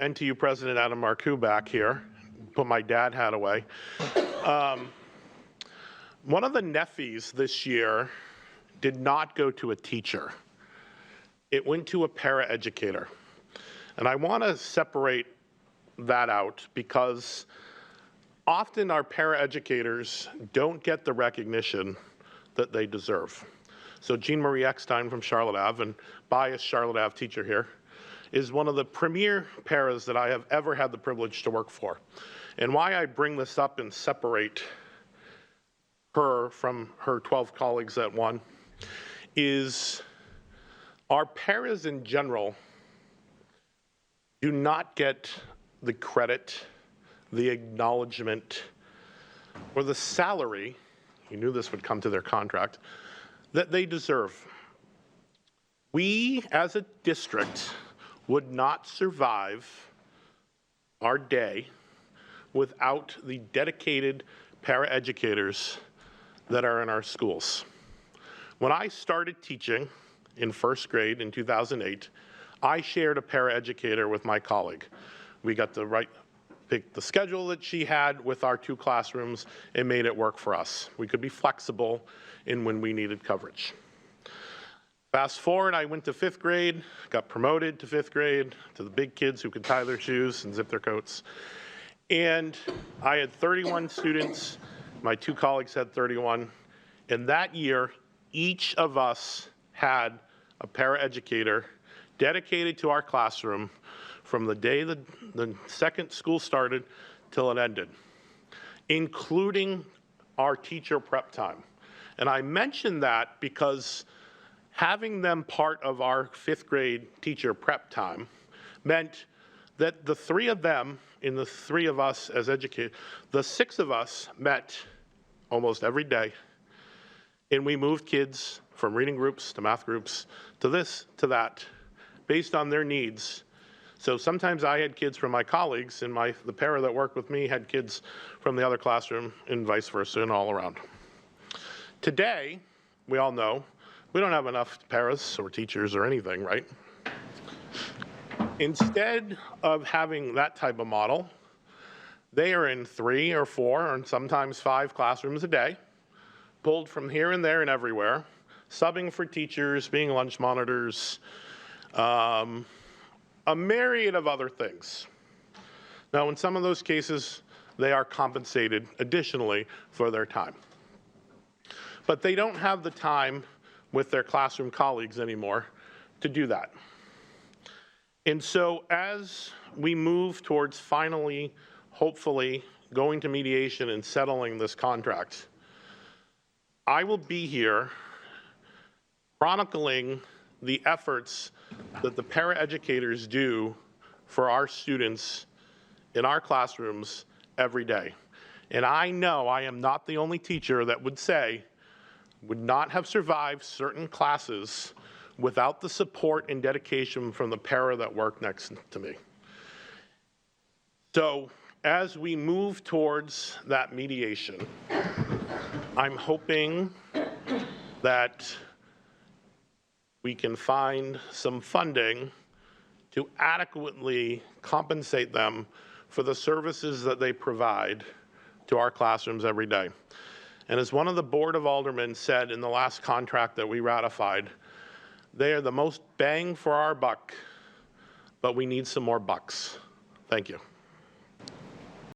NTU President Adam Marcoux back here, put my dad hat away. One of the nephews this year did not go to a teacher. It went to a paraeducator. And I want to separate that out because often our paraeducators don't get the recognition that they deserve. So Jean Marie Eckstein from Charlotte Ave, and biased Charlotte Ave teacher here, is one of the premier paras that I have ever had the privilege to work for. And why I bring this up and separate her from her 12 colleagues at one is our paras in general do not get the credit, the acknowledgement, or the salary, you knew this would come to their contract, that they deserve. We, as a district, would not survive our day without the dedicated paraeducators that are in our schools. When I started teaching in first grade in 2008, I shared a paraeducator with my colleague. We got to pick the schedule that she had with our 2 classrooms and made it work for us. We could be flexible in when we needed coverage. Fast forward, I went to 5th grade, got promoted to 5th grade, to the big kids who could tie their shoes and zip their coats. And I had 31 students, my 2 colleagues had 31. And that year, each of us had a paraeducator dedicated to our classroom from the day the second school started till it ended, including our teacher prep time. And I mention that because having them part of our 5th grade teacher prep time meant that the 3 of them and the 3 of us as educators, the 6 of us met almost every day, and we moved kids from reading groups to math groups to this to that based on their needs. So sometimes I had kids from my colleagues, and the para that worked with me had kids from the other classroom, and vice versa, and all around. Today, we all know, we don't have enough paras or teachers or anything, right? Instead of having that type of model, they are in 3 or 4 and sometimes 5 classrooms a day, pulled from here and there and everywhere, subbing for teachers, being lunch monitors, a myriad of other things. Now, in some of those cases, they are compensated additionally for their time. But they don't have the time with their classroom colleagues anymore to do that. And so as we move towards finally, hopefully, going to mediation and settling this contract, I will be here chronicling the efforts that the paraeducators do for our students in our classrooms every day. And I know I am not the only teacher that would say would not have survived certain classes without the support and dedication from the para that worked next to me. So as we move towards that mediation, I'm hoping that we can find some funding to adequately compensate them for the services that they provide to our classrooms every day. And as one of the Board of Aldermen said in the last contract that we ratified, they are the most bang for our buck, but we need some more bucks. Thank you.